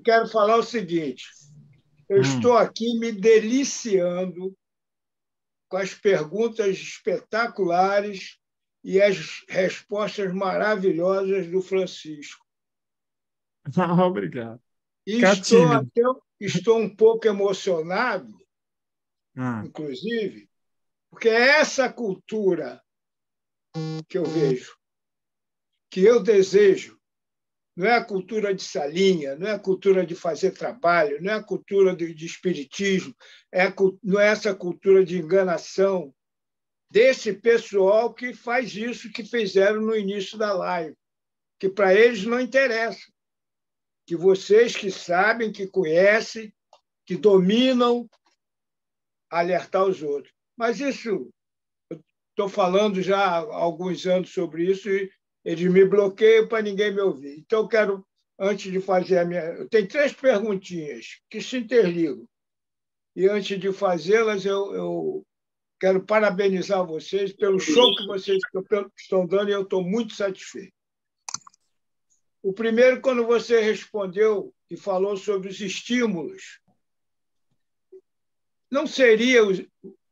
eu quero falar o seguinte: eu estou aqui me deliciando com as perguntas espetaculares e as respostas maravilhosas do Francisco. Obrigado. E Fica tímido. estou um pouco emocionado, inclusive, porque é essa cultura que eu vejo, que eu desejo. Não é a cultura de salinha, não é a cultura de fazer trabalho, não é a cultura de espiritismo, não é essa cultura de enganação desse pessoal que faz isso que fizeram no início da live, que para eles não interessa, que vocês que sabem, que conhecem, que dominam, alertar os outros. Mas isso, eu estou falando já há alguns anos sobre isso e eles me bloqueiam para ninguém me ouvir. Então, eu quero, antes de fazer a minha... Eu tenho 3 perguntinhas que se interligam. E, antes de fazê-las, eu quero parabenizar vocês pelo show que vocês estão dando e eu estou muito satisfeito. O primeiro, quando você respondeu e falou sobre os estímulos, não seria...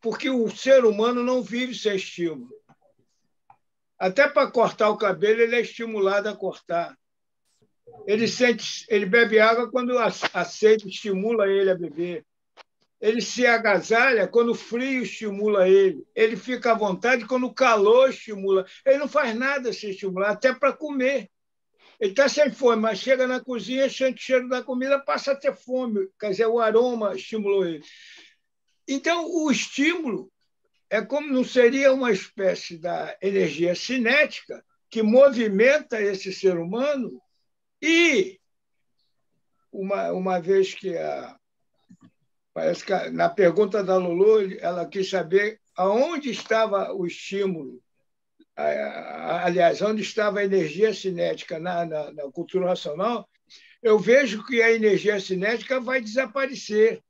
Porque o ser humano não vive sem estímulo. Até para cortar o cabelo, ele é estimulado a cortar. Ele bebe água quando a sede estimula ele a beber. Ele se agasalha quando o frio estimula ele. Ele fica à vontade quando o calor estimula. Ele não faz nada sem estimular, até para comer. Ele está sem fome, mas chega na cozinha, sente o cheiro da comida, passa a ter fome. Quer dizer, o aroma estimulou ele. Então, o estímulo é como não seria uma espécie da energia cinética que movimenta esse ser humano e, uma vez que parece que na pergunta da Lulu, ela quis saber aonde estava o estímulo, aliás, onde estava a energia cinética na cultura racional, eu vejo que a energia cinética vai desaparecer.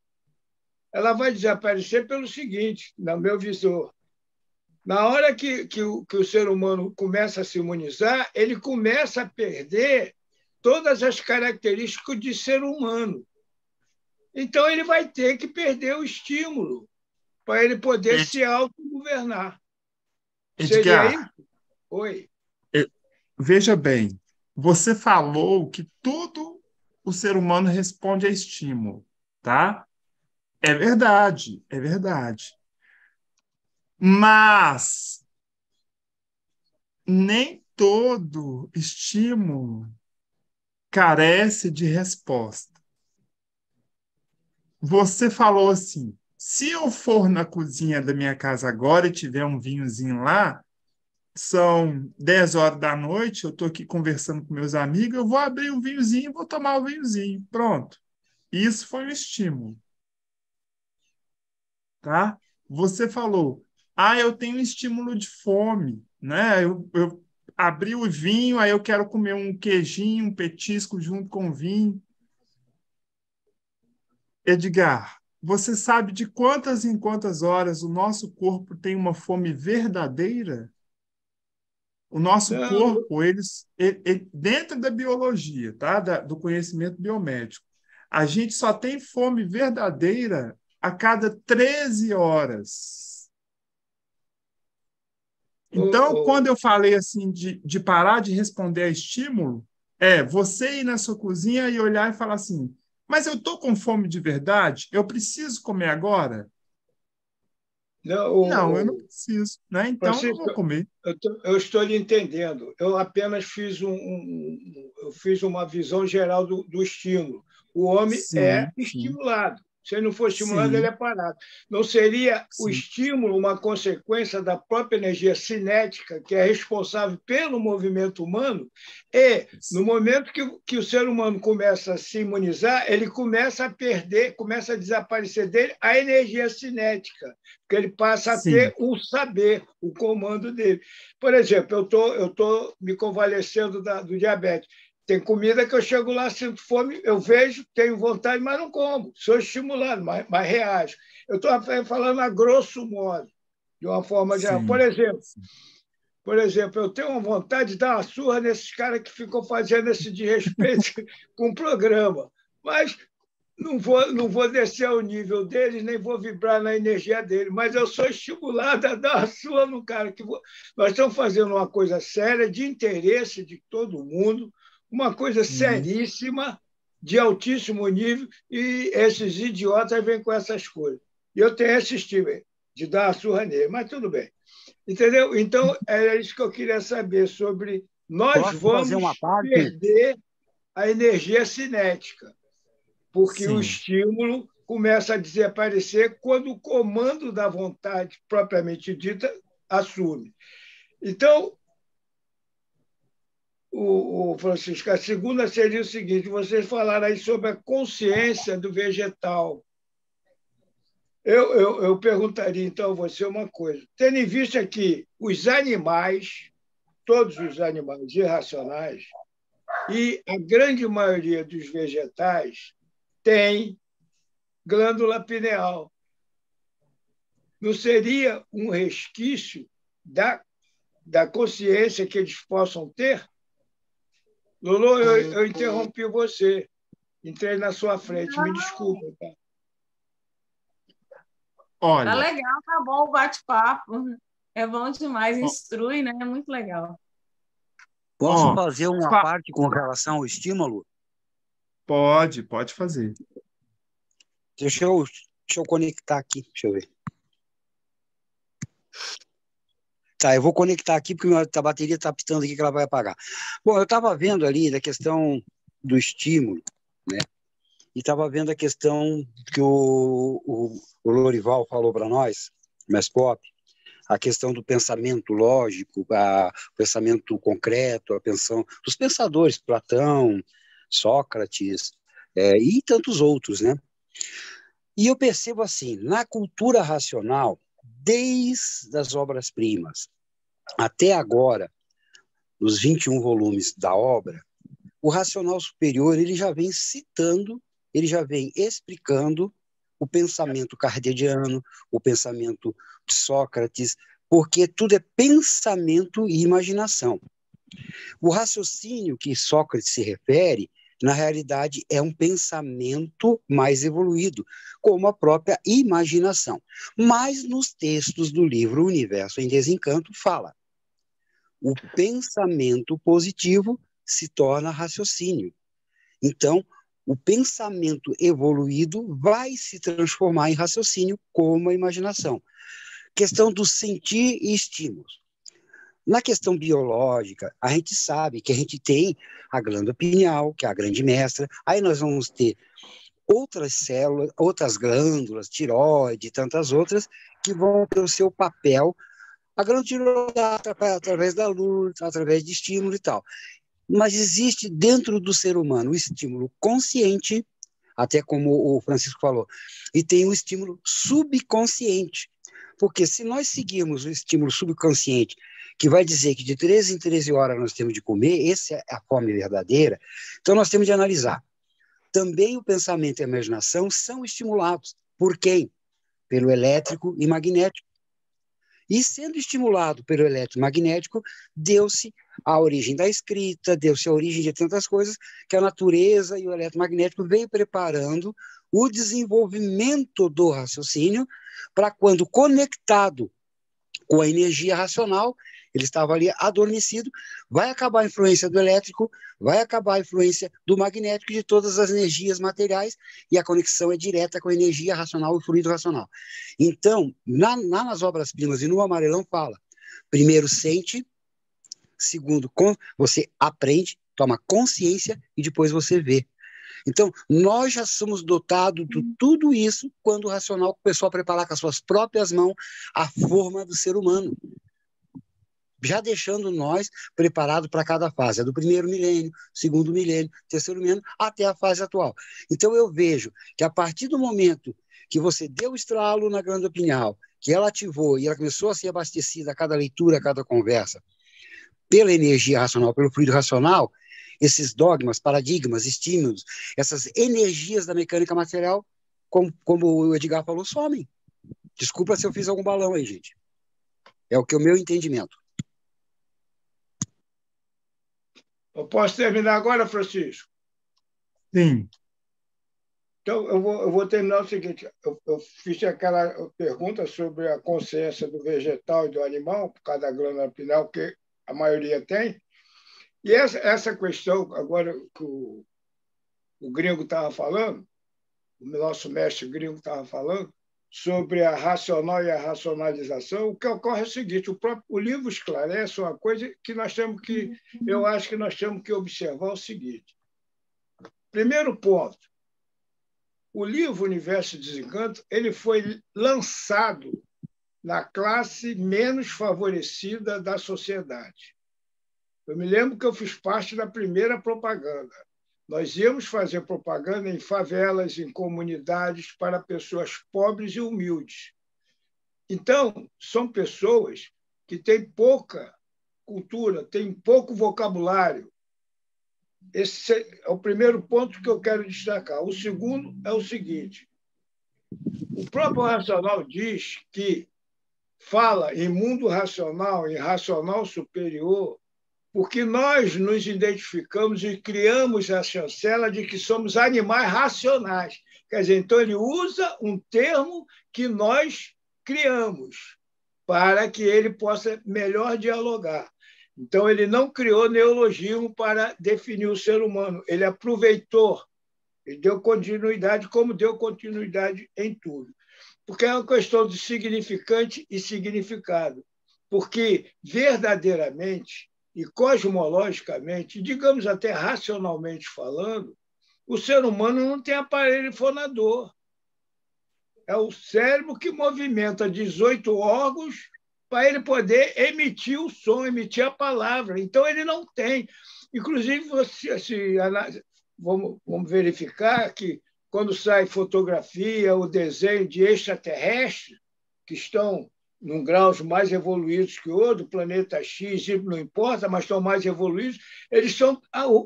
Ela vai desaparecer pelo seguinte, no meu visor. Na hora que o ser humano começa a se imunizar, ele começa a perder todas as características de ser humano. Então, ele vai ter que perder o estímulo para ele poder se autogovernar. Seria isso? Oi. Veja bem, você falou que todo o ser humano responde a estímulo, tá? É verdade, é verdade. Mas nem todo estímulo carece de resposta. Você falou assim: se eu for na cozinha da minha casa agora e tiver um vinhozinho lá, são 10 horas da noite, eu estou aqui conversando com meus amigos, eu vou abrir o vinhozinho e vou tomar o vinhozinho. Pronto. Isso foi um estímulo. Tá? Você falou, eu tenho um estímulo de fome, né? Eu abri o vinho, aí eu quero comer um queijinho, um petisco junto com o vinho. Edgar, você sabe de quantas em quantas horas o nosso corpo tem uma fome verdadeira? O nosso Não, corpo, dentro da biologia, tá? Do conhecimento biomédico, a gente só tem fome verdadeira a cada 13 horas. Então, quando eu falei assim de parar de responder a estímulo, você ir na sua cozinha e olhar e falar assim: mas eu estou com fome de verdade? Eu preciso comer agora? Não, eu não preciso, né? Então, eu não vou Francisco, comer. eu estou lhe entendendo. Eu apenas eu fiz uma visão geral do estímulo. O homem é Sim, sim, estimulado. Se ele não for estimulado, ele sim, é parado. Não seria o sim. estímulo uma consequência da própria energia cinética, que é responsável pelo movimento humano? E, no momento que o ser humano começa a se imunizar, ele começa a perder, começa a desaparecer dele a energia cinética, porque ele passa a Sim. ter o saber, o comando dele. Por exemplo, eu tô me convalescendo do diabetes. Tem comida que eu chego lá, sinto fome, eu vejo, tenho vontade, mas não como. Sou estimulado, mas reajo. Eu estou falando a grosso modo, de uma forma geral. Sim, sim. Por exemplo, eu tenho uma vontade de dar uma surra nesses caras que ficam fazendo esse desrespeito com o programa. Mas não vou descer ao nível deles, nem vou vibrar na energia deles, mas eu sou estimulado a dar a sua no cara. Nós estamos fazendo uma coisa séria, de interesse de todo mundo, uma coisa seríssima, de altíssimo nível, e esses idiotas vêm com essas coisas. E eu tenho esse estímulo de dar a surra nele, mas tudo bem. Entendeu? Então, é isso que eu queria saber sobre. Nós vamos perder a energia cinética, porque o estímulo começa a desaparecer quando o comando da vontade, propriamente dita, assume. Então, o Francisco, a segunda seria o seguinte: vocês falaram aí sobre a consciência do vegetal. Eu perguntaria, então, a você uma coisa. Tendo em vista que os animais, todos os animais irracionais, e a grande maioria dos vegetais, tem glândula pineal. Não seria um resquício da consciência que eles possam ter? Lolo, eu interrompi você. Entrei na sua frente. Me desculpa. Tá? Olha, tá legal, tá bom o bate-papo. É bom demais, instrui, né? É muito legal. Posso fazer uma parte com relação ao estímulo? Pode fazer. Deixa eu conectar aqui, deixa eu ver. Tá, eu vou conectar aqui porque a bateria está pitando aqui que ela vai apagar. Bom, eu estava vendo ali da questão do estímulo, né? E estava vendo a questão que o Lorival falou para nós, Mestre Pop, a questão do pensamento lógico, o pensamento concreto, a pensão dos pensadores, Platão, Sócrates, e tantos outros, né? E eu percebo assim, na cultura racional, desde as obras-primas até agora, nos 21 volumes da obra, o racional superior ele já vem citando, ele já vem explicando o pensamento cartesiano, o pensamento de Sócrates, porque tudo é pensamento e imaginação. O raciocínio que Sócrates se refere, na realidade, é um pensamento mais evoluído, como a própria imaginação. Mas nos textos do livro Universo em Desencanto fala: o pensamento positivo se torna raciocínio. Então, o pensamento evoluído vai se transformar em raciocínio, como a imaginação. Questão do sentir e estímulos. Na questão biológica, a gente sabe que a gente tem a glândula pineal, que é a grande mestra, aí nós vamos ter outras células, outras glândulas, tireoide e tantas outras, que vão ter o seu papel, a glândula tireoide através da luz, através de estímulo e tal. Mas existe dentro do ser humano o estímulo consciente, até como o Francisco falou, e tem o estímulo subconsciente. Porque se nós seguirmos o estímulo subconsciente, que vai dizer que de 13 em 13 horas nós temos de comer, essa é a fome verdadeira, então nós temos de analisar. Também o pensamento e a imaginação são estimulados. Por quem? Pelo elétrico e magnético. E sendo estimulado pelo eletromagnético, deu-se a origem da escrita, deu-se a origem de tantas coisas que a natureza e o eletromagnético veio preparando o desenvolvimento do raciocínio para quando conectado com a energia racional, ele estava ali adormecido, vai acabar a influência do elétrico, vai acabar a influência do magnético e de todas as energias materiais, e a conexão é direta com a energia racional e fluido racional. Então, nas obras-primas e no Amarelão fala, primeiro sente, segundo você aprende, toma consciência e depois você vê. Então, nós já somos dotados de tudo isso quando o racional começou a preparar com as suas próprias mãos a forma do ser humano, já deixando nós preparados para cada fase, a do primeiro milênio, segundo milênio, terceiro milênio, até a fase atual. Então, eu vejo que a partir do momento que você deu o estralo na glândula pineal, que ela ativou e ela começou a ser abastecida a cada leitura, a cada conversa, pela energia racional, pelo fluido racional, esses dogmas, paradigmas, estímulos, essas energias da mecânica material, como o Edgar falou, somem. Desculpa se eu fiz algum balão aí, gente. É o que é o meu entendimento. Eu posso terminar agora, Francisco? Sim. Então, eu vou terminar o seguinte: eu fiz aquela pergunta sobre a consciência do vegetal e do animal, por causa da glândula pineal, que a maioria tem. E essa questão, agora que o gringo estava falando, o nosso mestre gringo estava falando, sobre a racional e a racionalização, o que ocorre é o seguinte: o livro esclarece uma coisa que eu acho que nós temos que observar o seguinte. Primeiro ponto, o livro Universo e Desencanto ele foi lançado na classe menos favorecida da sociedade. Eu me lembro que eu fiz parte da primeira propaganda. Nós íamos fazer propaganda em favelas, em comunidades, para pessoas pobres e humildes. Então, são pessoas que têm pouca cultura, têm pouco vocabulário. Esse é o primeiro ponto que eu quero destacar. O segundo é o seguinte: o próprio racional diz que fala em mundo racional, em racional superior, porque nós nos identificamos e criamos a chancela de que somos animais racionais. Quer dizer, então ele usa um termo que nós criamos para que ele possa melhor dialogar. Então, ele não criou neologismo para definir o ser humano, ele aproveitou, ele deu continuidade, como deu continuidade em tudo. Porque é uma questão de significante e significado. Porque, verdadeiramente e cosmologicamente, digamos até racionalmente falando, o ser humano não tem aparelho fonador. É o cérebro que movimenta 18 órgãos para ele poder emitir o som, emitir a palavra. Então, ele não tem. Inclusive, vamos verificar que, quando sai fotografia ou desenho de extraterrestres, que estão em graus mais evoluídos que outro, planeta X, Y, não importa, mas estão mais evoluídos, eles são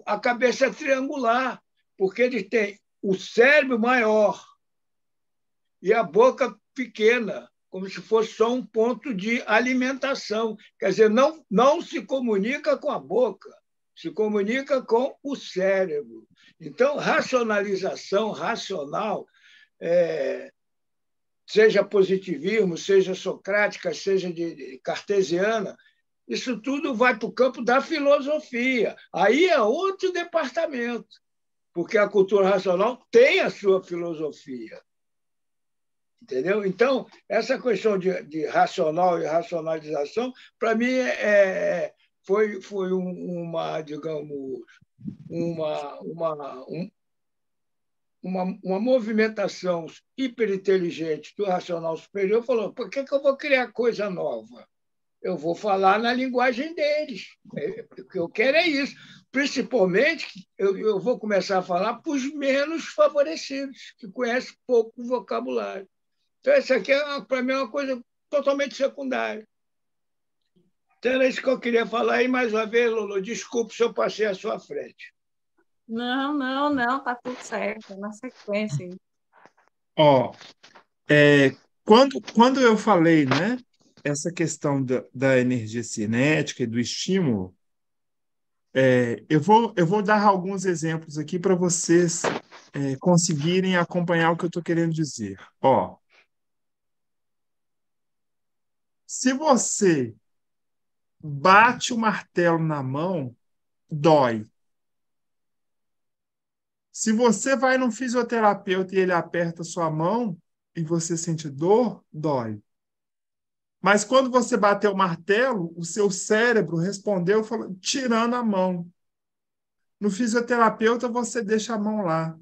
a cabeça triangular, porque eles têm o cérebro maior e a boca pequena, como se fosse só um ponto de alimentação. Quer dizer, não se comunica com a boca, se comunica com o cérebro. Então, racionalização, racional, seja positivismo, seja socrática, seja de cartesiana, isso tudo vai para o campo da filosofia. Aí é outro departamento, porque a cultura racional tem a sua filosofia. Entendeu? Então, essa questão de racional e racionalização, para mim, foi uma movimentação hiperinteligente do racional superior. Falou: por que eu vou criar coisa nova? Eu vou falar na linguagem deles. O que eu quero é isso. Principalmente, eu vou começar a falar para os menos favorecidos, que conhecem pouco vocabulário. Então, isso aqui, para mim, é uma coisa totalmente secundária. Então, era isso que eu queria falar. E, mais uma vez, Lolo, desculpe se eu passei à sua frente. Não, tá tudo certo, na sequência. Ó, quando eu falei, né, essa questão da energia cinética e do estímulo, eu vou dar alguns exemplos aqui para vocês conseguirem acompanhar o que eu estou querendo dizer. Ó, se você bate o martelo na mão, dói. Se você vai num fisioterapeuta e ele aperta sua mão e você sente dor, dói. Mas quando você bateu o martelo, o seu cérebro respondeu tirando a mão. No fisioterapeuta, você deixa a mão lá.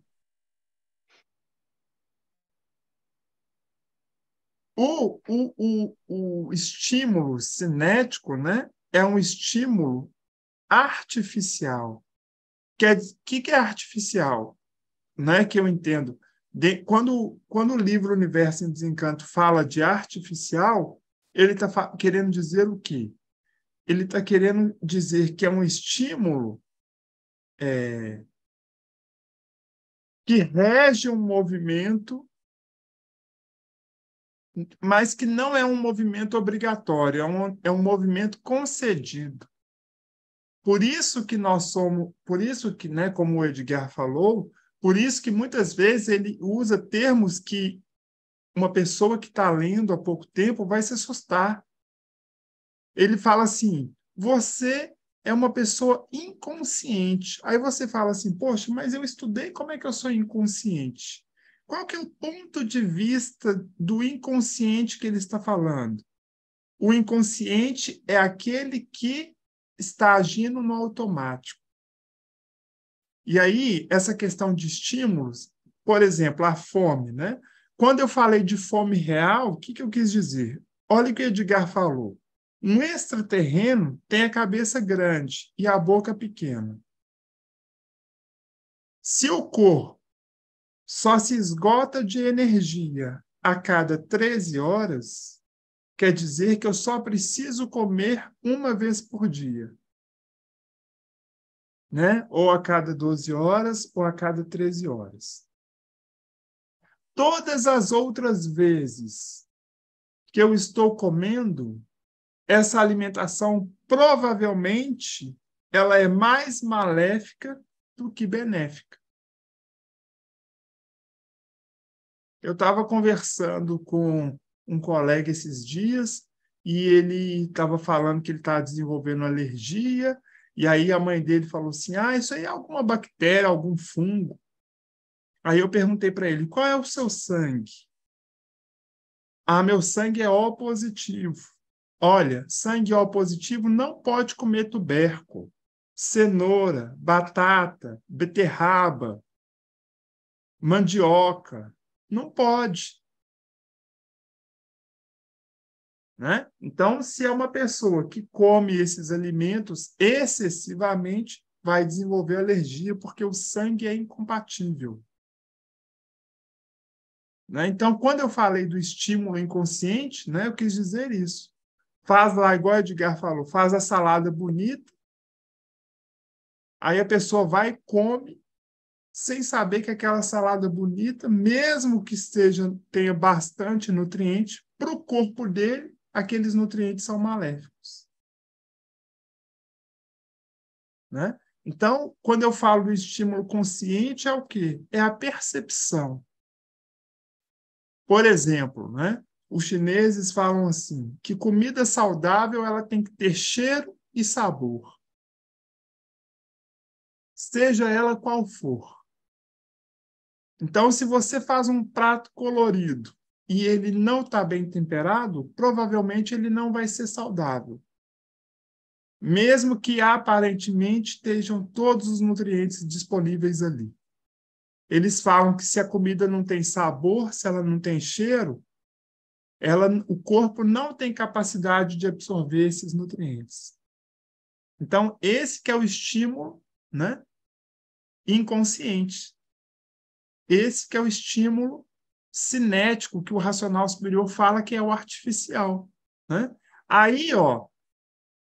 O estímulo cinético, né, é um estímulo artificial. Que é artificial? Não é que eu entendo. Quando o livro Universo em Desencanto fala de artificial, ele está querendo dizer o quê? Ele está querendo dizer que é um estímulo que rege um movimento, mas que não é um movimento obrigatório, é um movimento concedido. Por isso que nós somos, por isso que, né, como o Edgar falou, Por isso que muitas vezes ele usa termos que uma pessoa que está lendo há pouco tempo vai se assustar. Ele fala assim: você é uma pessoa inconsciente. Aí você fala assim: poxa, mas eu estudei, como é que eu sou inconsciente? Qual que é o ponto de vista do inconsciente que ele está falando? O inconsciente é aquele que está agindo no automático. E aí, essa questão de estímulos, por exemplo, a fome, né? Quando eu falei de fome real, o que eu quis dizer? Olha o que o Edgar falou. Um extraterreno tem a cabeça grande e a boca pequena. Se o corpo só se esgota de energia a cada 13 horas, quer dizer que eu só preciso comer uma vez por dia. Né? Ou a cada 12 horas, ou a cada 13 horas. Todas as outras vezes que eu estou comendo, essa alimentação provavelmente ela é mais maléfica do que benéfica. Eu estava conversando com um colega esses dias e ele estava falando que ele estava desenvolvendo alergia, e aí a mãe dele falou assim: isso aí é alguma bactéria, algum fungo. Aí eu perguntei para ele: qual é o seu sangue? Meu sangue é O positivo. Olha, sangue O positivo não pode comer tubérculo, cenoura, batata, beterraba, mandioca. Não pode. Né? Então, se é uma pessoa que come esses alimentos excessivamente, vai desenvolver alergia, porque o sangue é incompatível. Né? Então, quando eu falei do estímulo inconsciente, né, eu quis dizer isso. Faz lá, igual o Edgar falou, faz a salada bonita, aí a pessoa vai e come, sem saber que aquela salada bonita, mesmo que tenha bastante nutriente, para o corpo dele, aqueles nutrientes são maléficos. Né? Então, quando eu falo do estímulo consciente, é o quê? É a percepção. Por exemplo, né? Os chineses falam assim, que comida saudável ela tem que ter cheiro e sabor. Seja ela qual for. Então, se você faz um prato colorido e ele não está bem temperado, provavelmente ele não vai ser saudável. Mesmo que aparentemente estejam todos os nutrientes disponíveis ali. Eles falam que se a comida não tem sabor, se ela não tem cheiro, o corpo não tem capacidade de absorver esses nutrientes. Então, esse que é o estímulo, né, inconsciente. Esse que é o estímulo cinético, que o racional superior fala que é o artificial. Né? Aí,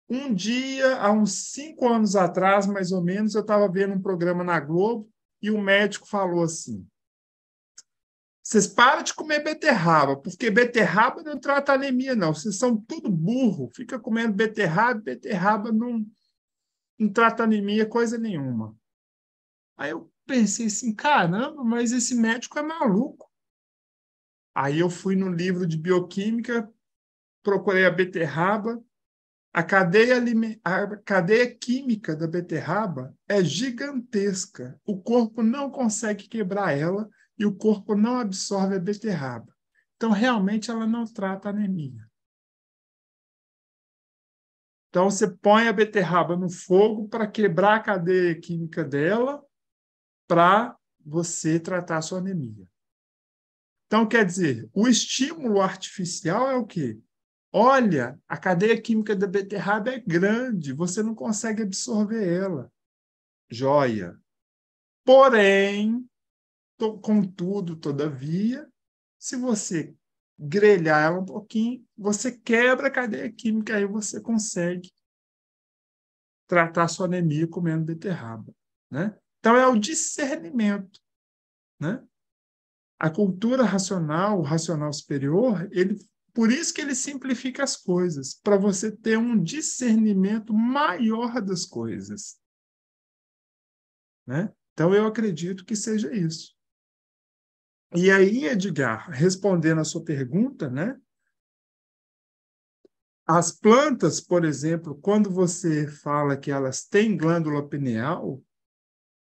um dia, há uns 5 anos atrás, mais ou menos, eu estava vendo um programa na Globo e o médico falou assim: vocês param de comer beterraba, porque beterraba não trata anemia, não. Vocês são tudo burro, fica comendo beterraba não trata anemia, coisa nenhuma. Aí eu pensei assim, caramba, mas esse médico é maluco. Aí eu fui no livro de bioquímica, procurei a beterraba. A cadeia química da beterraba é gigantesca. O corpo não consegue quebrar ela e o corpo não absorve a beterraba. Então, realmente, ela não trata anemia. Então, você põe a beterraba no fogo para quebrar a cadeia química dela para você tratar a sua anemia. Então, quer dizer, o estímulo artificial é o quê? Olha, a cadeia química da beterraba é grande, você não consegue absorver ela. Joia. Porém, contudo, todavia, se você grelhar ela um pouquinho, você quebra a cadeia química, aí você consegue tratar sua anemia comendo beterraba. Né? Então, é o discernimento. Né? A cultura racional, o racional superior, por isso que ele simplifica as coisas, para você ter um discernimento maior das coisas. Né? Então, eu acredito que seja isso. E aí, Edgar, respondendo a sua pergunta, né? As plantas, por exemplo, quando você fala que elas têm glândula pineal,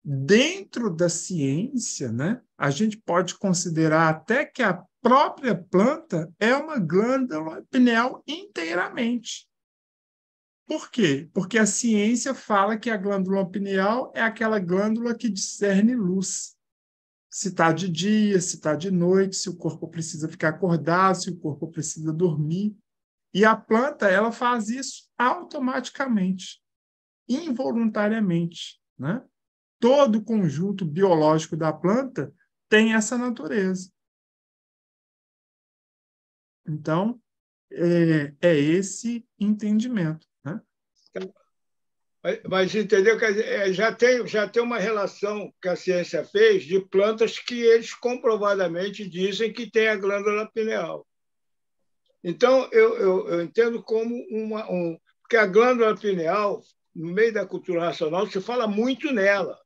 dentro da ciência, né, a gente pode considerar até que a própria planta é uma glândula pineal inteiramente. Por quê? Porque a ciência fala que a glândula pineal é aquela glândula que discerne luz. Se está de dia, se está de noite, se o corpo precisa ficar acordado, se o corpo precisa dormir. E a planta, ela faz isso automaticamente, involuntariamente, né? Todo o conjunto biológico da planta tem essa natureza. Então, é esse entendimento, né? Mas entendeu? Quer dizer, já tem uma relação que a ciência fez de plantas que eles comprovadamente dizem que tem a glândula pineal. Então, eu entendo como porque a glândula pineal, no meio da cultura racional, se fala muito nela.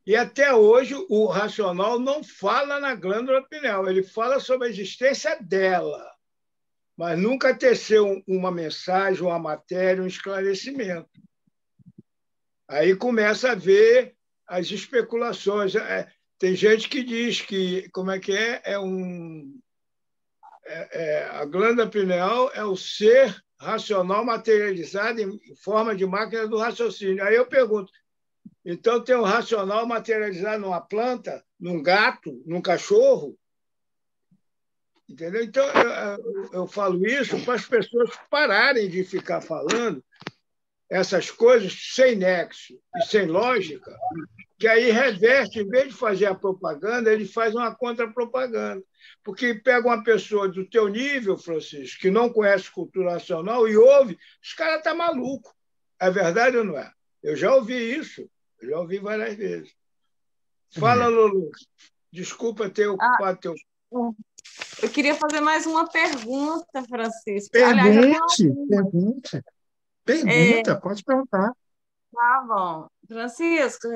E até hoje o racional não fala na glândula pineal, ele fala sobre a existência dela, mas nunca teceu uma mensagem, uma matéria, um esclarecimento. Aí começa a ver as especulações. Tem gente que diz que, como é que é? A glândula pineal é o ser racional materializado em forma de máquina do raciocínio. Aí eu pergunto, então tem um racional materializado numa planta, num gato, num cachorro? Entendeu? Então eu falo isso para as pessoas pararem de ficar falando essas coisas sem nexo e sem lógica, que aí reverte, em vez de fazer a propaganda, ele faz uma contra-propaganda. Porque pega uma pessoa do teu nível, Francisco, que não conhece cultura nacional e ouve, os caras estão malucos. É verdade ou não é? Eu já ouvi isso, eu já ouvi várias vezes. Fala, Lulu. Desculpa ter ocupado teu... Eu queria fazer mais uma pergunta, Francisco. Pergunta, pode perguntar. Tá bom. Francisco,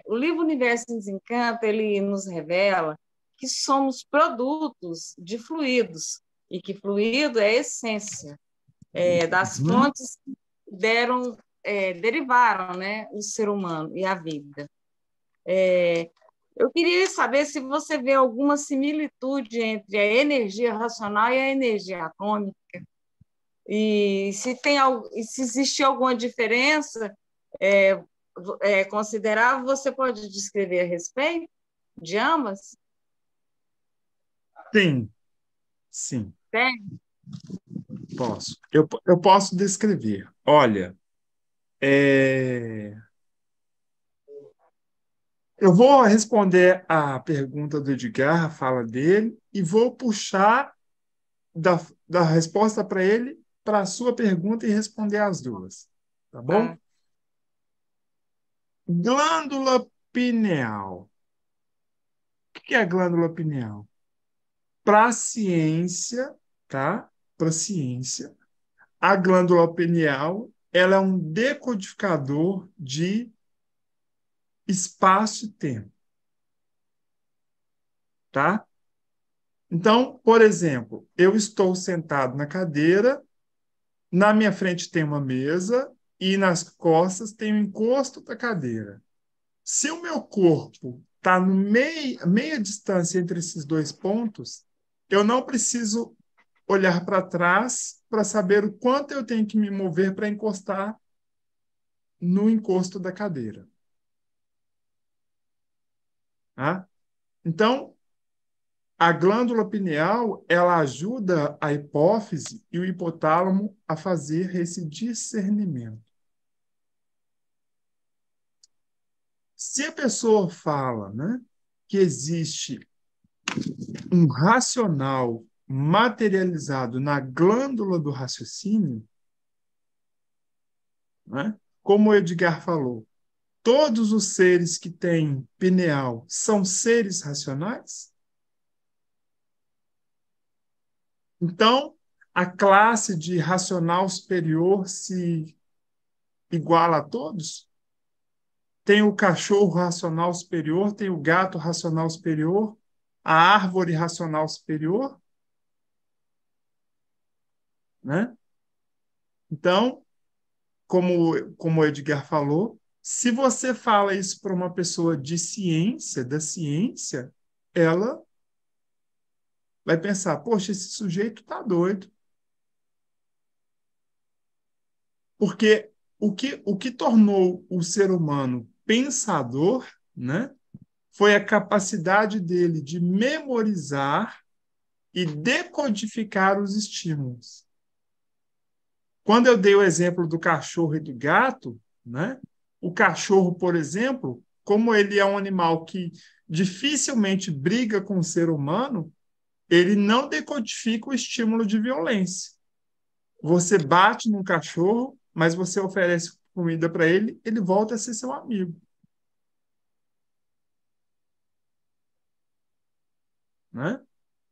o livro Universo em Desencanto, ele nos revela que somos produtos de fluidos, e que fluido é a essência das fontes que derivaram, né, o ser humano e a vida. Eu queria saber se você vê alguma similitude entre a energia racional e a energia atômica, e se existe alguma diferença considerável, você pode descrever a respeito de ambas? Sim. Tem? Posso. Eu posso descrever. Olha, eu vou responder a pergunta do Edgar, a fala dele, e vou puxar da resposta para ele para a sua pergunta e responder as duas. Tá bom? Glândula pineal. O que é a glândula pineal? Para a ciência, tá? Para a ciência, a glândula pineal ela é um decodificador de espaço e tempo. Tá? Então, por exemplo, eu estou sentado na cadeira, na minha frente tem uma mesa e nas costas tem o encosto da cadeira. Se o meu corpo está no meia distância entre esses dois pontos, eu não preciso olhar para trás para saber o quanto eu tenho que me mover para encostar no encosto da cadeira. Tá? Então, a glândula pineal, ela ajuda a hipófise e o hipotálamo a fazer esse discernimento. Se a pessoa fala, né, que existe um racional materializado na glândula do raciocínio, né, como o Edgar falou, todos os seres que têm pineal são seres racionais? Então, a classe de racional superior se iguala a todos? tem o cachorro racional superior, tem o gato racional superior, a árvore racional superior, né? Então, como o Edgar falou, se você fala isso para uma pessoa de ciência, da ciência, ela vai pensar, poxa, esse sujeito está doido. Porque o que tornou o ser humano pensador, né, foi a capacidade dele de memorizar e decodificar os estímulos. Quando eu dei o exemplo do cachorro e do gato, né, o cachorro, por exemplo, como ele é um animal que dificilmente briga com o ser humano, ele não decodifica o estímulo de violência. Você bate num cachorro, mas você oferece comida para ele, ele volta a ser seu amigo. Né?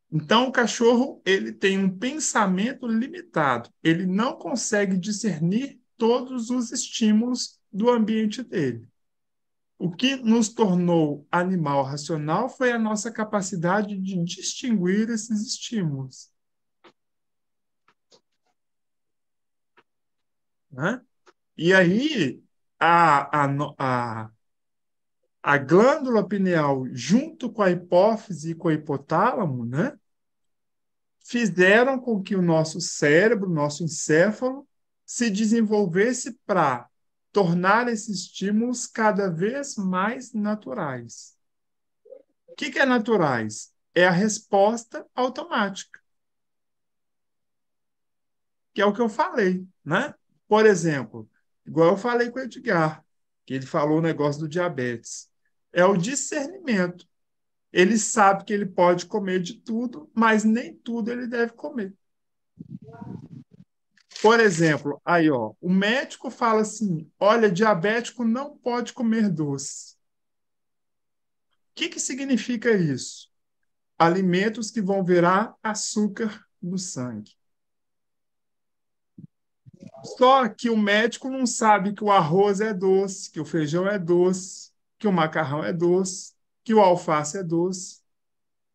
Então, o cachorro ele tem um pensamento limitado. Ele não consegue discernir todos os estímulos do ambiente dele. O que nos tornou animal racional foi a nossa capacidade de distinguir esses estímulos. Né? E aí, a glândula pineal, junto com a hipófise e com o hipotálamo, né, fizeram com que o nosso cérebro, nosso encéfalo, se desenvolvesse para tornar esses estímulos cada vez mais naturais. O que é naturais? É a resposta automática, que é o que eu falei, né? Por exemplo, igual eu falei com o Edgar, que ele falou o negócio do diabetes. É o discernimento. Ele sabe que ele pode comer de tudo, mas nem tudo ele deve comer. Por exemplo, aí, ó, o médico fala assim: olha, diabético não pode comer doce. O que significa isso? Alimentos que vão virar açúcar no sangue. Só que o médico não sabe que o arroz é doce, que o feijão é doce, que o macarrão é doce, que o alface é doce.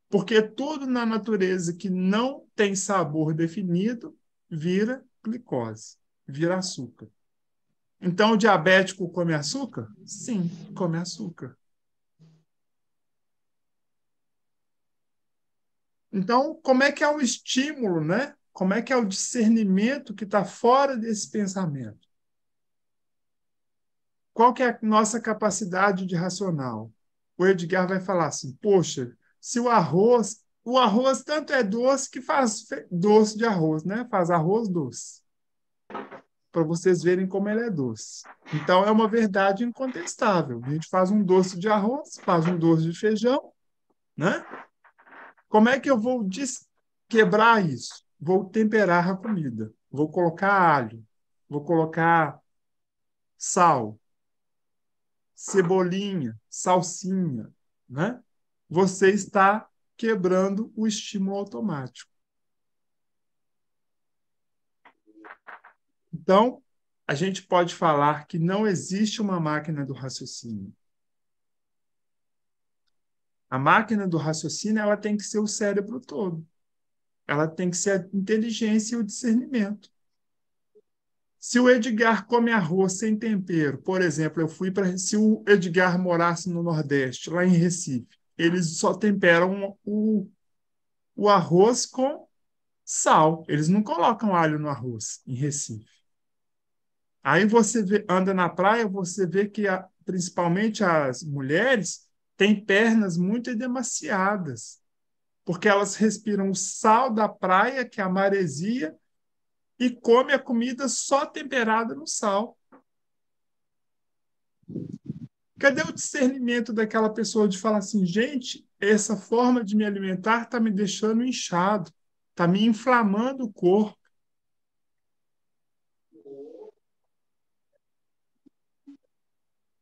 Porque tudo na natureza que não tem sabor definido vira glicose, vira açúcar. Então, o diabético come açúcar? Sim, come açúcar. Então, como é que é o estímulo, né? Como é que é o discernimento que está fora desse pensamento? Qual que é a nossa capacidade de racional? O Edgar vai falar assim, poxa, se o arroz tanto é doce que faz doce de arroz, né? Faz arroz doce. Para vocês verem como ele é doce. Então, é uma verdade incontestável. A gente faz um doce de arroz, faz um doce de feijão, né? Como é que eu vou quebrar isso? Vou temperar a comida. Vou colocar alho, vou colocar sal, cebolinha, salsinha, né? Você está quebrando o estímulo automático. Então, a gente pode falar que não existe uma máquina do raciocínio. A máquina do raciocínio ela tem que ser o cérebro todo. Ela tem que ser a inteligência e o discernimento. Se o Edgar come arroz sem tempero, por exemplo, se o Edgar morasse no Nordeste, lá em Recife, eles só temperam o arroz com sal. Eles não colocam alho no arroz em Recife. Aí você anda na praia, você vê que principalmente as mulheres têm pernas muito edemaciadas, porque elas respiram o sal da praia, que é a maresia, e come a comida só temperada no sal. Cadê o discernimento daquela pessoa de falar assim, gente, essa forma de me alimentar está me deixando inchado, está me inflamando o corpo.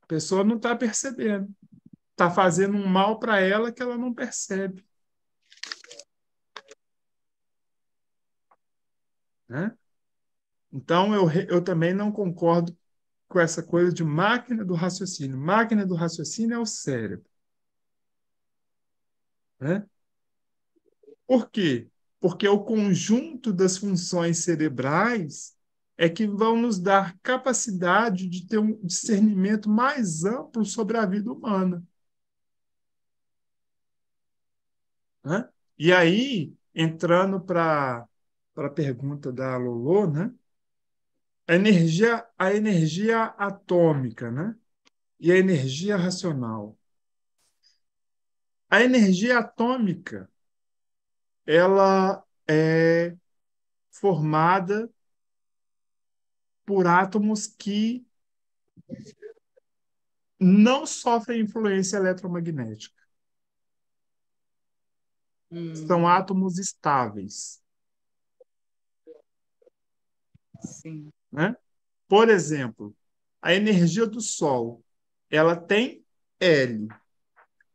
A pessoa não está percebendo. Está fazendo um mal para ela que ela não percebe. Né? Então, eu também não concordo com essa coisa de máquina do raciocínio. Máquina do raciocínio é o cérebro, né? Por quê? Porque o conjunto das funções cerebrais é que vão nos dar capacidade de ter um discernimento mais amplo sobre a vida humana, né? E aí, entrando para a pergunta da Lolo, né? A energia atômica, né? E a energia racional. A energia atômica, ela é formada por átomos que não sofrem influência eletromagnética. São átomos estáveis. Sim. Né? Por exemplo, a energia do Sol, ela tem hélio.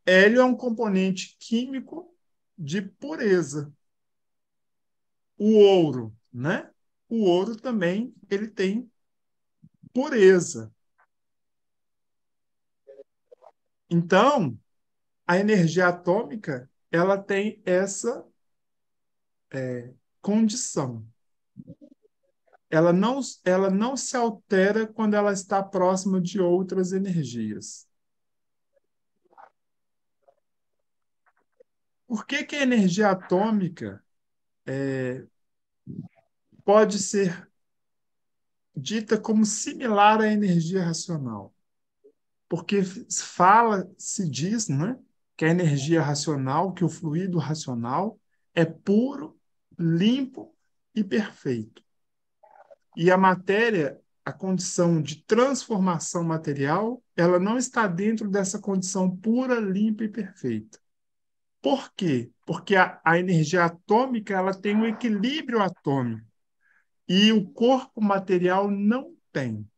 Hélio é um componente químico de pureza. O ouro, né? O ouro também ele tem pureza. Então, a energia atômica ela tem essa condição. Ela não se altera quando ela está próxima de outras energias. Por que que a energia atômica pode ser dita como similar à energia racional? Porque se diz, né, que a energia racional, que o fluido racional é puro, limpo e perfeito. E a matéria, a condição de transformação material, ela não está dentro dessa condição pura, limpa e perfeita. Por quê? Porque a energia atômica ela tem um equilíbrio atômico e o corpo material não tem.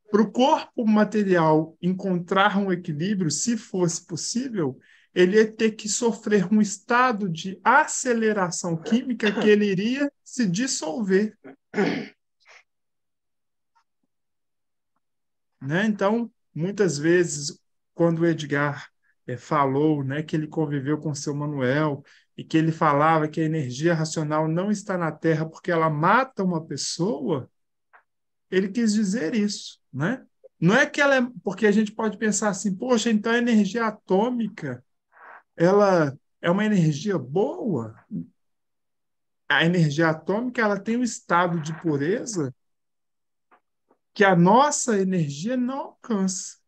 Para o corpo material encontrar um equilíbrio, se fosse possível, ele ia ter que sofrer um estado de aceleração química que ele iria se dissolver. Né? Então, muitas vezes, quando o Edgar falou, né, que ele conviveu com o seu Manuel e que ele falava que a energia racional não está na Terra porque ela mata uma pessoa, ele quis dizer isso, né? Não é que ela é, porque a gente pode pensar assim, poxa, então a energia atômica, ela é uma energia boa? A energia atômica, ela tem um estado de pureza que a nossa energia não alcança.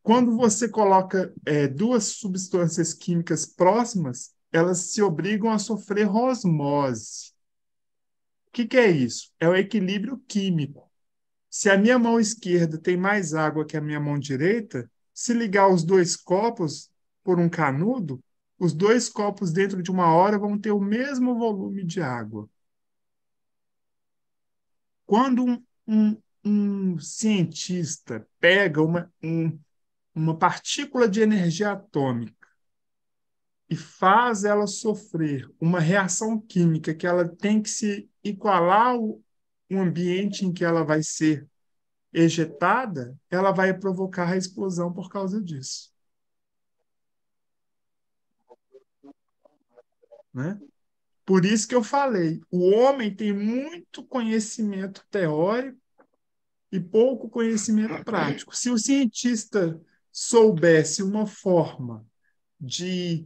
Quando você coloca duas substâncias químicas próximas, elas se obrigam a sofrer osmose. O que é isso? É o equilíbrio químico. Se a minha mão esquerda tem mais água que a minha mão direita, se ligar os dois copos por um canudo, os dois copos dentro de uma hora vão ter o mesmo volume de água. Quando um cientista pega uma partícula de energia atômica e faz ela sofrer uma reação química que ela tem que se igualar ao ambiente em que ela vai ser ejetada, ela vai provocar a explosão por causa disso. Né? Por isso que eu falei, o homem tem muito conhecimento teórico e pouco conhecimento prático. Se o cientista soubesse uma forma de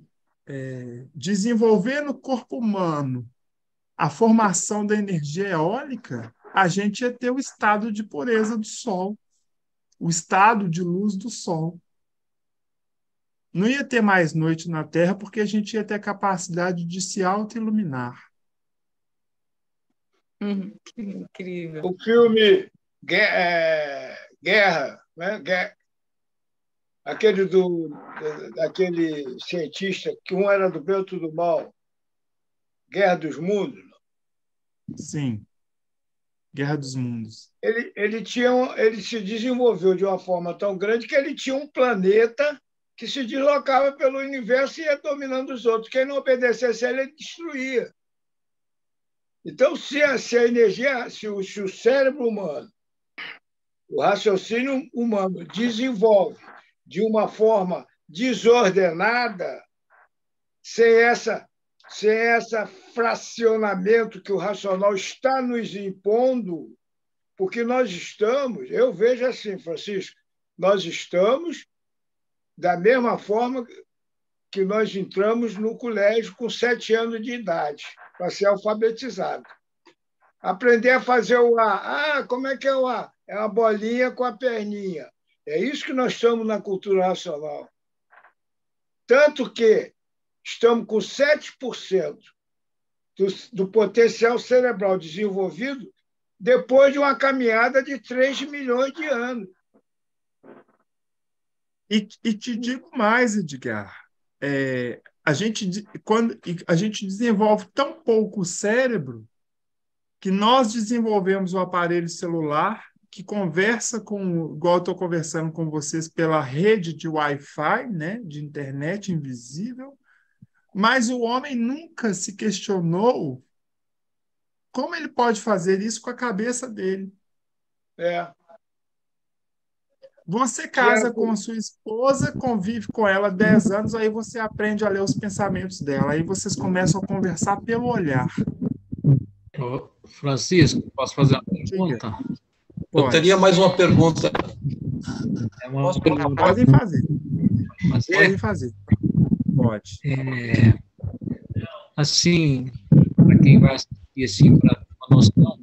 desenvolver no corpo humano a formação da energia eólica, a gente ia ter o estado de pureza do Sol, o estado de luz do Sol. Não ia ter mais noite na Terra porque a gente ia ter a capacidade de se auto-iluminar. Que incrível. O filme Guerra, né? Aquele cientista, que um era do bem, outro do mal, Guerra dos Mundos. Sim, Guerra dos Mundos. Ele se desenvolveu de uma forma tão grande que ele tinha um planeta que se deslocava pelo universo e ia dominando os outros. Quem não obedecesse a ele destruía. Então, se a energia, se o cérebro humano, o raciocínio humano desenvolve de uma forma desordenada, sem esse fracionamento que o racional está nos impondo, porque nós estamos, eu vejo assim, Francisco, nós estamos da mesma forma que nós entramos no colégio com 7 anos de idade, para ser alfabetizado. Aprender a fazer o A. Ah, como é que é o A? É uma bolinha com a perninha. É isso que nós estamos na cultura racional. Tanto que estamos com 7% do potencial cerebral desenvolvido depois de uma caminhada de 3 milhões de anos. E te digo mais, Edgar. Quando a gente desenvolve tão pouco o cérebro que nós desenvolvemos o aparelho celular que conversa igual eu estou conversando com vocês pela rede de Wi-Fi, né, de internet invisível, mas o homem nunca se questionou como ele pode fazer isso com a cabeça dele. Você casa com a sua esposa, convive com ela 10 anos, aí você aprende a ler os pensamentos dela, aí vocês começam a conversar pelo olhar. Ô, Francisco, posso fazer uma pergunta? Eu teria mais uma pergunta. Podem fazer. Podem fazer. Pode. Assim, para quem vai assistir, assim, para ter uma noção,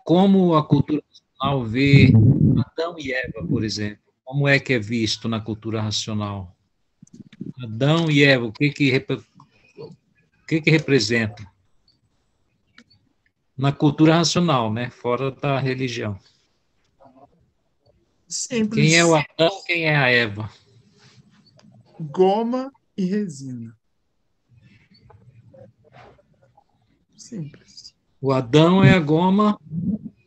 como a cultura racional vê Adão e Eva, por exemplo. Como é que é visto na cultura racional? Adão e Eva, o que representa? Na cultura racional, né? Fora da religião. Simples. Quem é o Adão, quem é a Eva? Goma e resina. Simples. O Adão é a goma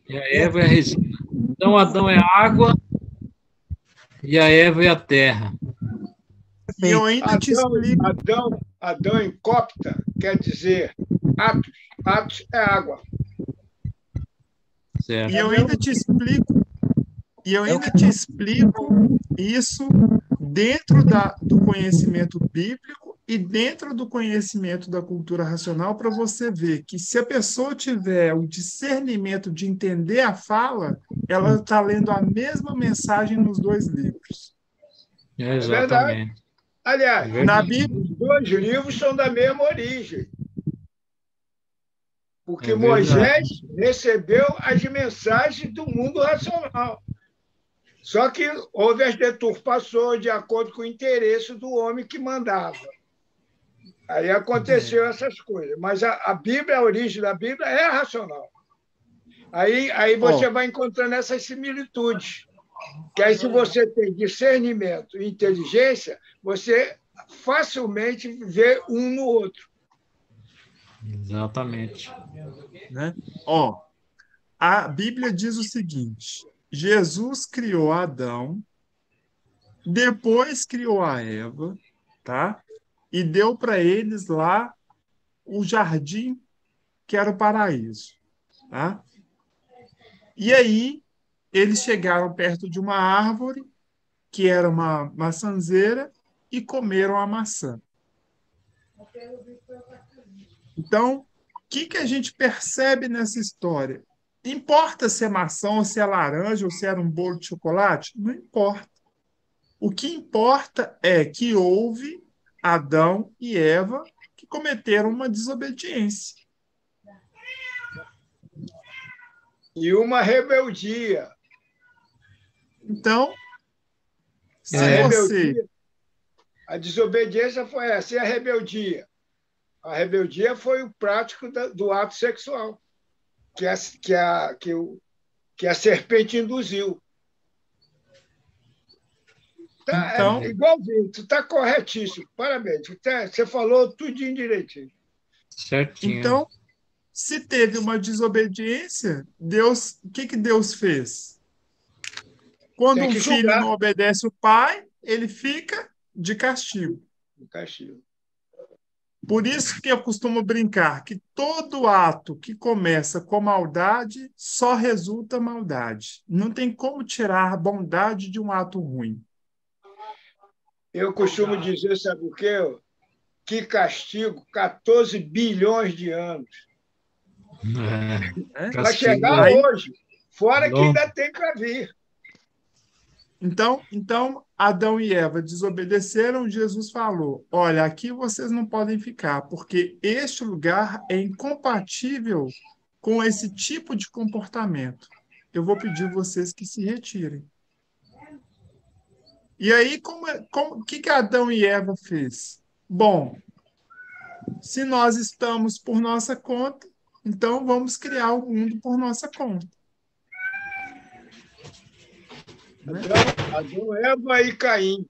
e a Eva é a resina. Então, o Adão é a água e a Eva é a terra. E eu ainda te explico. Adão em copta quer dizer atos. Atos é água. Certo. E eu ainda te explico isso dentro do conhecimento bíblico e dentro do conhecimento da cultura racional, para você ver que se a pessoa tiver o discernimento de entender a fala, ela está lendo a mesma mensagem nos 2 livros. Exatamente. Aliás, na Bíblia, os 2 livros são da mesma origem. Porque Moisés recebeu as mensagens do mundo racional. Só que houve as deturpações de acordo com o interesse do homem que mandava. Aí aconteceu essas coisas. Mas a Bíblia, a origem da Bíblia é racional. Aí você vai encontrando essas similitudes. Que aí, se você tem discernimento e inteligência, você facilmente vê um no outro. Exatamente. Né? A Bíblia diz o seguinte: Jesus criou Adão, depois criou a Eva, tá? E deu para eles lá o jardim que era o paraíso, tá? E aí eles chegaram perto de uma árvore que era uma maçanzeira e comeram a maçã. Então, o que a gente percebe nessa história? Importa se é maçã, ou se é laranja, ou se era um bolo de chocolate? Não importa. O que importa é que houve Adão e Eva que cometeram uma desobediência. E uma rebeldia. Então, a desobediência foi essa, e a rebeldia? A rebeldia foi o prático do ato sexual, que a serpente induziu. Então, igualzinho, tu está corretíssimo. Parabéns. Você falou tudinho direitinho. Certinho. Então, se teve uma desobediência, o que Deus fez? Quando um filho não obedece o pai, ele fica de castigo. De castigo. Por isso que eu costumo brincar que todo ato que começa com maldade só resulta maldade. Não tem como tirar a bondade de um ato ruim. Eu costumo dizer, sabe o quê? Que castigo, 14 bilhões de anos. Vai chegar hoje, fora que ainda tem para vir. Então, Adão e Eva desobedeceram, Jesus falou, olha, aqui vocês não podem ficar, porque este lugar é incompatível com esse tipo de comportamento. Eu vou pedir vocês que se retirem. E aí, o que Adão e Eva fez? Bom, se nós estamos por nossa conta, então vamos criar o mundo por nossa conta. Adão, Eva e Caim.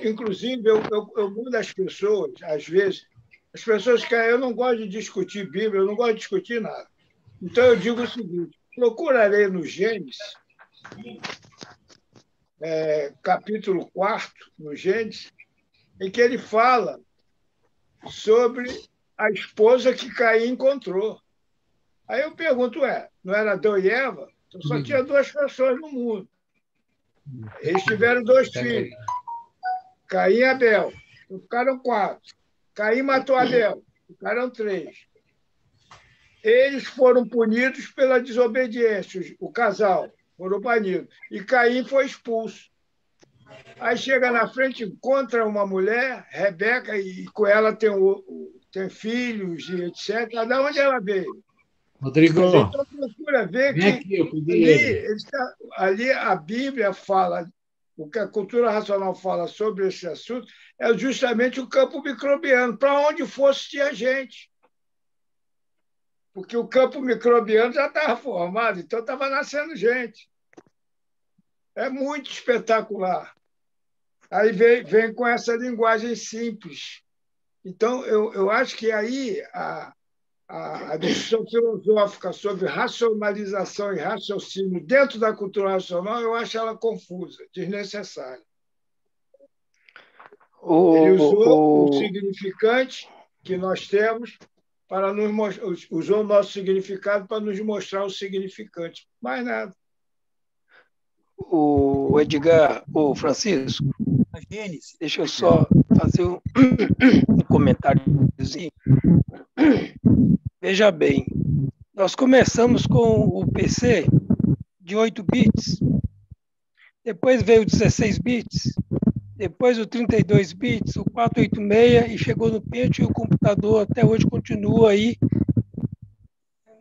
Inclusive, eu mando as pessoas, às vezes, as pessoas que eu não gosto de discutir Bíblia, eu não gosto de discutir nada. Então, eu digo o seguinte, procurarei no Gênesis, capítulo 4, no Gênesis, em que ele fala sobre a esposa que Caim encontrou. Aí eu pergunto, não era Adão e Eva? Então só tinha 2 pessoas no mundo. Eles tiveram 2 filhos, Caim e Abel. Então ficaram 4. Caim matou Abel, ficaram 3. Eles foram punidos pela desobediência, o casal foram banidos. E Caim foi expulso. Aí chega na frente, encontra uma mulher, Rebeca, e com ela tem filhos e etc. De onde ela veio? Rodrigo, então procura ver que aqui, ali a Bíblia fala, o que a cultura racional fala sobre esse assunto é justamente o campo microbiano. Para onde fosse tinha gente. Porque o campo microbiano já estava formado, então estava nascendo gente. É muito espetacular. Aí vem com essa linguagem simples. Então, eu acho que aí a discussão filosófica sobre racionalização e raciocínio dentro da cultura racional, eu acho ela confusa, desnecessária. Ele usou o significante que nós temos para nos mostrar, usou o nosso significado para nos mostrar o significante. Mais nada. O Edgar, o Francisco, deixa eu só fazer um comentáriozinho. Veja bem, nós começamos com o PC de 8 bits, depois veio o 16 bits, depois o 32 bits, o 486 e chegou no Pentium e o computador até hoje continua aí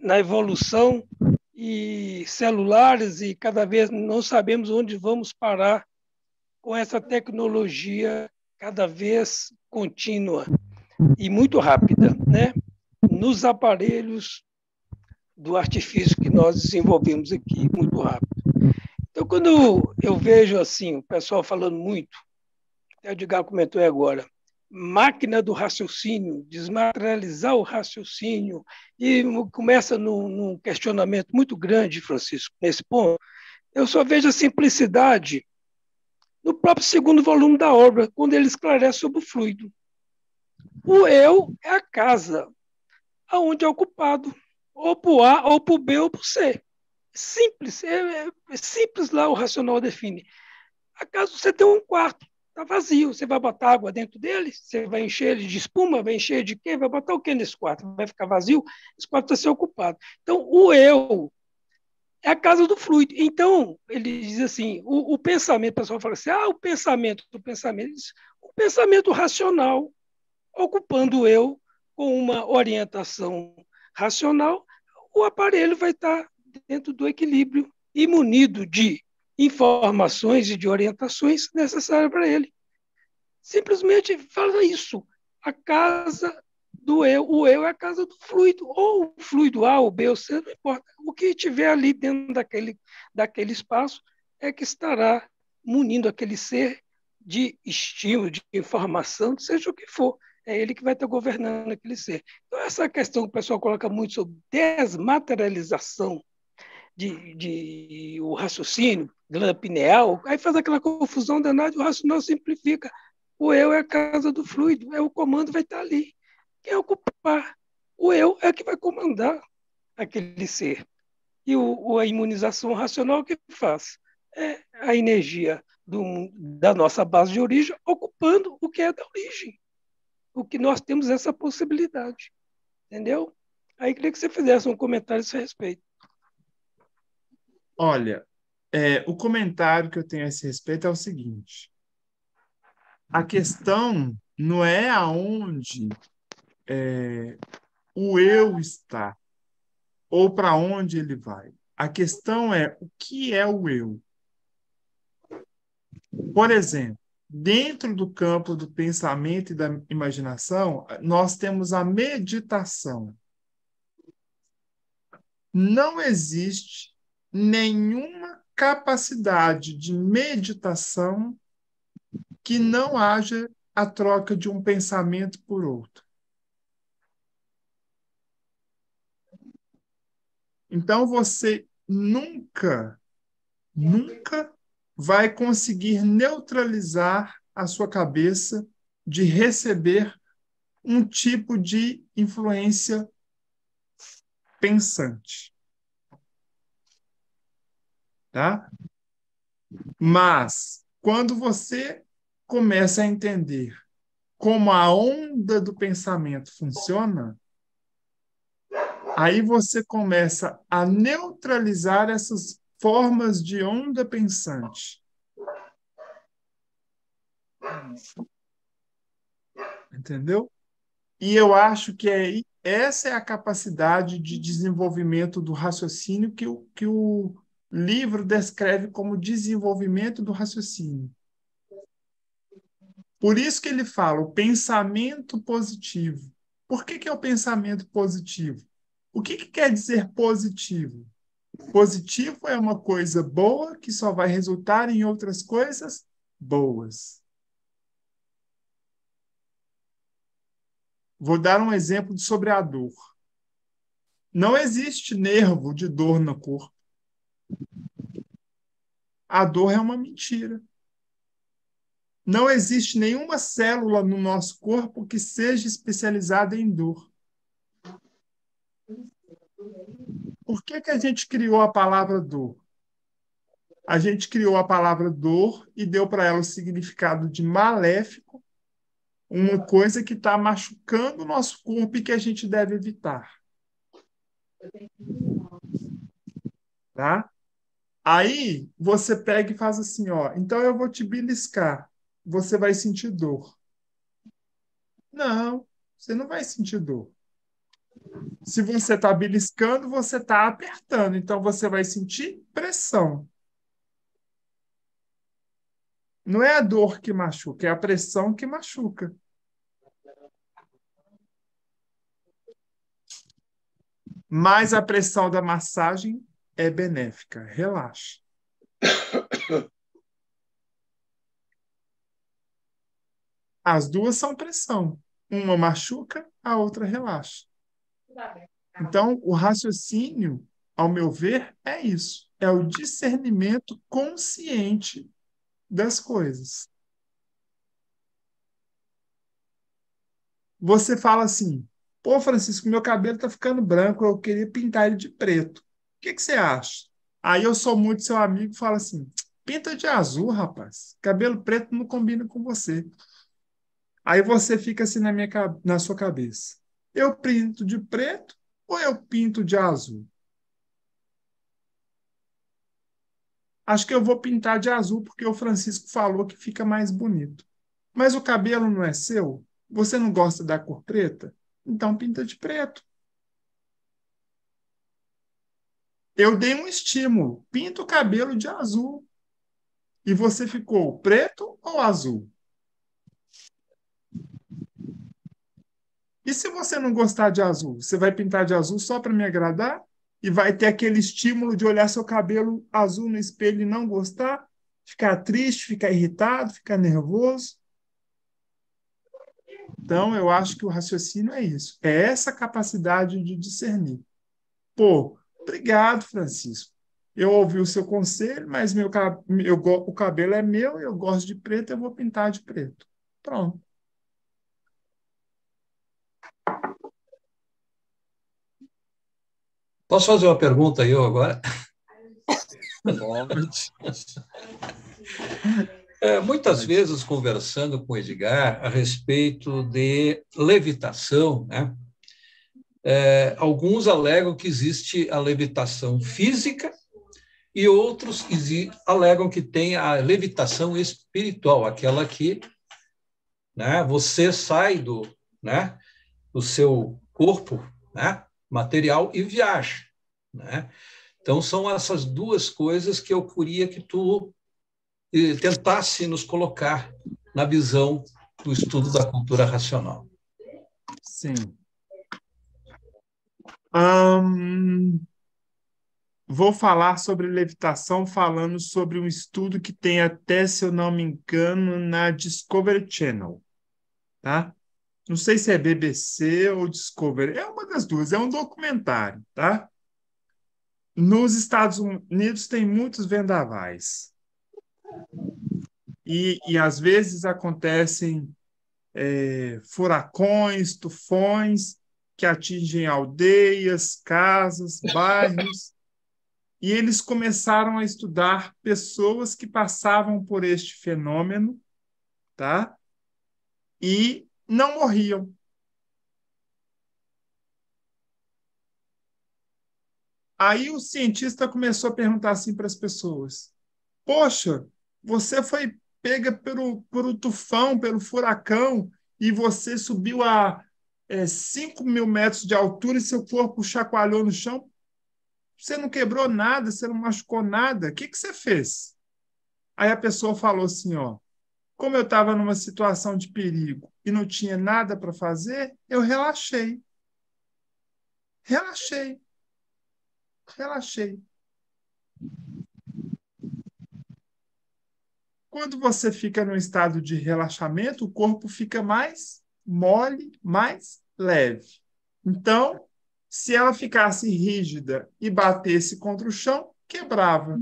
na evolução e celulares e cada vez não sabemos onde vamos parar com essa tecnologia cada vez contínua e muito rápida, né? Nos aparelhos do artifício que nós desenvolvemos aqui, muito rápido. Então, quando eu vejo assim, o pessoal falando muito, até o Edgar comentou agora, máquina do raciocínio, desmaterializar o raciocínio, e começa num questionamento muito grande, Francisco, nesse ponto, eu só vejo a simplicidade no próprio segundo volume da obra, quando ele esclarece sobre o fluido. O eu é a casa, aonde é ocupado, ou para o A, ou para o B, ou para o C. Simples, é simples lá o racional define. A casa você tem um quarto, está vazio, você vai botar água dentro dele, você vai encher ele de espuma, vai encher de quê? Vai botar o quê nesse quarto? Vai ficar vazio? Esse quarto vai ser ocupado. Então, o eu é a casa do fluido. Então, ele diz assim, o pensamento, o pessoal fala assim, o pensamento racional, ocupando o eu com uma orientação racional, o aparelho vai estar dentro do equilíbrio e munido de informações e de orientações necessárias para ele. Simplesmente fala isso. A casa do eu, o eu é a casa do fluido, ou o fluido A, ou B, ou C, não importa. O que tiver ali dentro daquele espaço é que estará munindo aquele ser de estímulo, de informação, seja o que for. É ele que vai estar governando aquele ser. Então, essa questão que o pessoal coloca muito sobre desmaterialização o raciocínio, glândula pineal, aí faz aquela confusão danada e o racional simplifica. O eu é a casa do fluido, o comando vai estar ali. Quem é ocupar? O eu é que vai comandar aquele ser. E a imunização racional, o que faz? É a energia da nossa base de origem ocupando o que é da origem. O que nós temos essa possibilidade. Entendeu? Aí queria que você fizesse um comentário a esse respeito. Olha, o comentário que eu tenho a esse respeito é o seguinte: a questão não é aonde o eu está ou para onde ele vai. A questão é o que é o eu. Por exemplo, dentro do campo do pensamento e da imaginação, nós temos a meditação. Não existe nenhuma capacidade de meditação que não haja a troca de um pensamento por outro. Então, você nunca vai conseguir neutralizar a sua cabeça de receber um tipo de influência pensante. Tá? Mas, quando você começa a entender como a onda do pensamento funciona, aí você começa a neutralizar essas formas de onda pensante. Entendeu? E eu acho que essa é a capacidade de desenvolvimento do raciocínio que o livro descreve como desenvolvimento do raciocínio. Por isso que ele fala o pensamento positivo. Por que é o pensamento positivo? O que quer dizer positivo? Positivo é uma coisa boa que só vai resultar em outras coisas boas. Vou dar um exemplo sobre a dor. Não existe nervo de dor no corpo. A dor é uma mentira. Não existe nenhuma célula no nosso corpo que seja especializada em dor. Por que a gente criou a palavra dor? A gente criou a palavra dor e deu para ela o significado de maléfico, uma coisa que está machucando o nosso corpo e que a gente deve evitar. Tá? Aí você pega e faz assim, ó, então eu vou te beliscar, você vai sentir dor. Não, você não vai sentir dor. Se você está beliscando, você está apertando, então você vai sentir pressão. Não é a dor que machuca, é a pressão que machuca. Mas a pressão da massagem é benéfica. Relaxa. As duas são pressão. Uma machuca, a outra relaxa. Então, o raciocínio, ao meu ver, é isso. É o discernimento consciente das coisas. Você fala assim, pô, Francisco, meu cabelo está ficando branco, eu queria pintar ele de preto. O que você acha? Aí eu sou muito seu amigo e falo assim, pinta de azul, rapaz. Cabelo preto não combina com você. Aí você fica assim na sua cabeça. Eu pinto de preto ou eu pinto de azul? Acho que eu vou pintar de azul porque o Francisco falou que fica mais bonito. Mas o cabelo não é seu? Você não gosta da cor preta? Então pinta de preto. Eu dei um estímulo. Pinta o cabelo de azul. E você ficou preto ou azul? E se você não gostar de azul? Você vai pintar de azul só para me agradar? E vai ter aquele estímulo de olhar seu cabelo azul no espelho e não gostar? Ficar triste, ficar irritado, ficar nervoso? Então, eu acho que o raciocínio é isso. É essa capacidade de discernir. Pô, obrigado, Francisco. eu ouvi o seu conselho, mas o cabelo é meu, eu gosto de preto, eu vou pintar de preto. Pronto. Posso fazer uma pergunta eu agora? Muitas vezes, conversando com o Edgar a respeito de levitação, né? Alguns alegam que existe a levitação física e outros alegam que tem a levitação espiritual, aquela que, né, você sai né, do seu corpo, né, material e viaja. Né? Então, são essas duas coisas que eu queria que tu tentasse nos colocar na visão do estudo da cultura racional. Sim. Vou falar sobre levitação, falando sobre um estudo que tem até, se eu não me engano, na Discovery Channel. Tá? Não sei se é BBC ou Discovery. É uma das duas, é um documentário. Tá? Nos Estados Unidos tem muitos vendavais. E às vezes acontecem furacões, tufões, que atingem aldeias, casas, bairros, e eles começaram a estudar pessoas que passavam por este fenômeno, tá? E não morriam. Aí o cientista começou a perguntar assim para as pessoas: poxa, você foi pega pelo tufão, pelo furacão, e você subiu a 5 mil metros de altura e seu corpo chacoalhou no chão. Você não quebrou nada, você não machucou nada. O que você fez? Aí a pessoa falou assim, ó, como eu estava numa situação de perigo e não tinha nada para fazer, eu relaxei. Relaxei. Relaxei. Quando você fica num estado de relaxamento, o corpo fica mais mole, mais leve. Então, se ela ficasse rígida e batesse contra o chão, quebrava.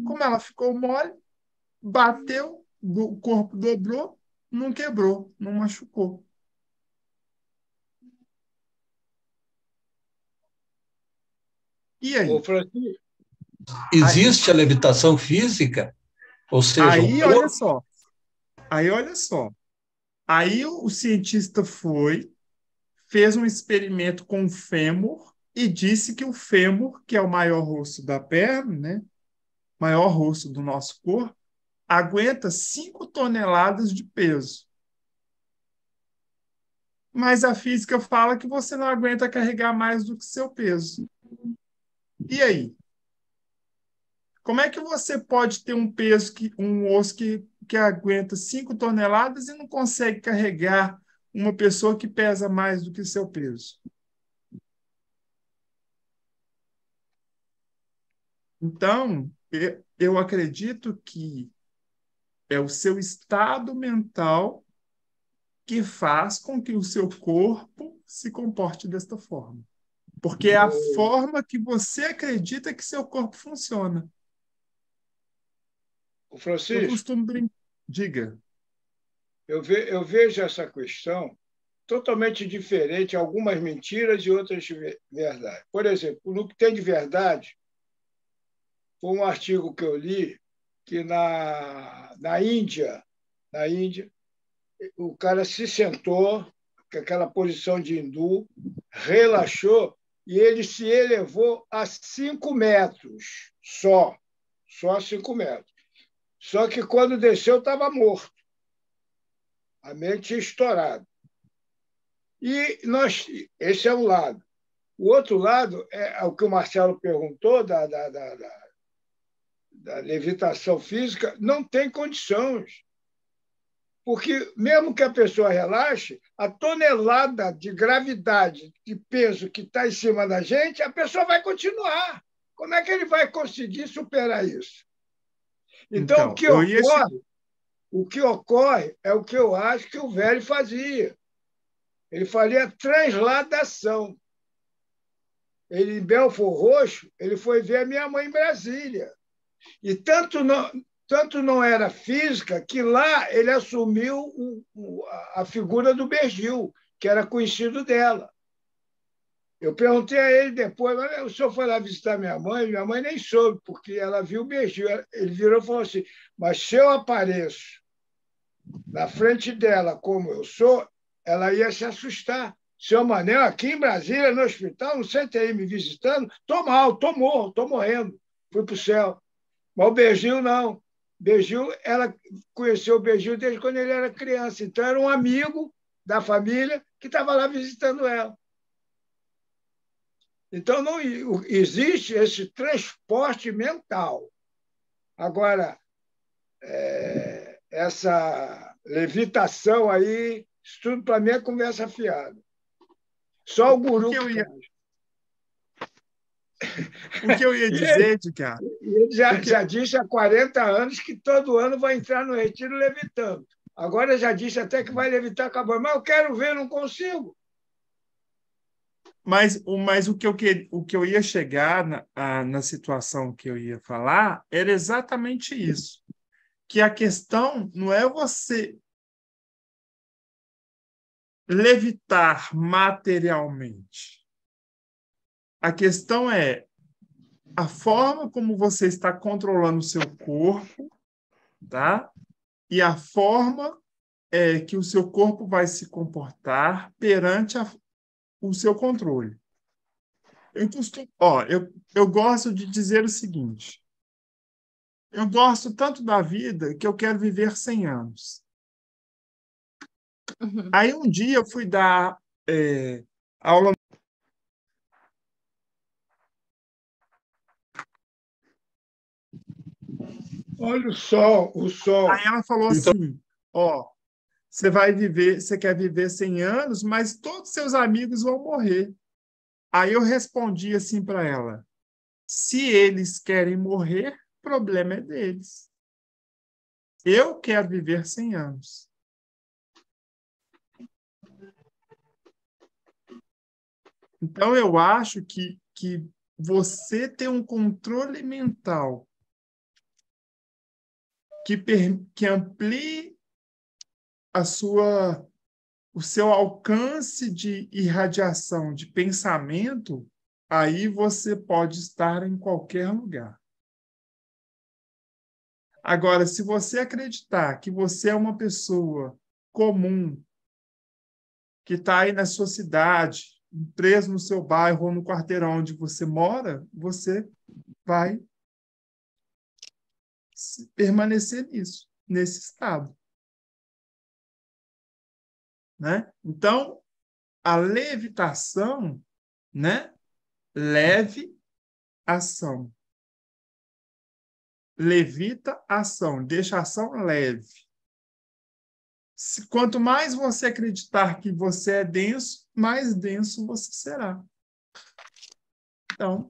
Como ela ficou mole, bateu, o corpo dobrou, não quebrou, não machucou. E aí? Ô, Francisco, existe a levitação física? Ou seja, aí, olha só. Aí o cientista fez um experimento com o fêmur e disse que o fêmur, que é o maior osso da perna, né, maior osso do nosso corpo, aguenta 5 toneladas de peso. Mas a física fala que você não aguenta carregar mais do que seu peso. E aí? Como é que você pode ter um peso, um osso que aguenta 5 toneladas e não consegue carregar uma pessoa que pesa mais do que seu peso? Então, eu acredito que é o seu estado mental que faz com que o seu corpo se comporte desta forma. Porque é a forma que você acredita que seu corpo funciona. O Francisco, eu costumo brincar. Diga. Eu vejo essa questão totalmente diferente, algumas mentiras e outras verdades. Por exemplo, no que tem de verdade, foi um artigo que eu li que na Índia, o cara se sentou, com aquela posição de hindu, relaxou e ele se elevou a 5 metros só 5 metros. Só que quando desceu estava morto. A mente tinha estourado. E esse é um lado. O outro lado é o que o Marcelo perguntou da levitação física, não tem condições. Porque, mesmo que a pessoa relaxe, a tonelada de gravidade, de peso que está em cima da gente, a pessoa vai continuar. Como é que ele vai conseguir superar isso? Então o que ocorre é o que eu acho que o velho fazia. Ele fazia transladação. Ele, em Belford Roxo, ele foi ver a minha mãe em Brasília. E tanto não era física que lá ele assumiu a figura do Bergil, que era conhecido dela. Eu perguntei a ele depois, o senhor foi lá visitar minha mãe nem soube, porque ela viu o Bergil. Ele virou e falou assim, mas se eu apareço na frente dela como eu sou, ela ia se assustar. Seu Manel, aqui em Brasília, no hospital, não sei, tem aí me visitando, estou mal, estou morrendo, fui para o céu. Mas o Bergil, não. Bergil, ela conheceu o Bergil desde quando ele era criança, então era um amigo da família que estava lá visitando ela. Então, não existe esse transporte mental. Agora, essa levitação aí, isso tudo para mim é conversa fiada. Só o guru que O que eu ia dizer, Edgar? Ele já disse há 40 anos que todo ano vai entrar no retiro levitando. Agora já disse até que vai levitar com a bola. Mas eu quero ver, não consigo. Mas o que eu ia chegar na situação que eu ia falar era exatamente isso. Que a questão não é você levitar materialmente. A questão é a forma como você está controlando o seu corpo, tá? E a forma que o seu corpo vai se comportar perante o seu controle. Eu gosto de dizer o seguinte: eu gosto tanto da vida que eu quero viver 100 anos. Uhum. Aí um dia eu fui dar aula. Olha o sol, o sol. Aí ela falou assim: você quer viver 100 anos, mas todos seus amigos vão morrer. Aí eu respondi assim para ela: se eles querem morrer, o problema é deles. Eu quero viver 100 anos. Então, eu acho que você ter um controle mental que amplie o seu alcance de irradiação de pensamento, aí você pode estar em qualquer lugar. Agora, se você acreditar que você é uma pessoa comum, que está aí na sua cidade, preso no seu bairro ou no quarteirão onde você mora, você vai permanecer nesse estado. Né? Então, a levitação, né? Leve ação. Levita ação, deixa a ação leve. Quanto mais você acreditar que você é denso, mais denso você será. Então,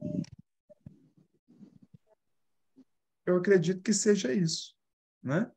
eu acredito que seja isso, né?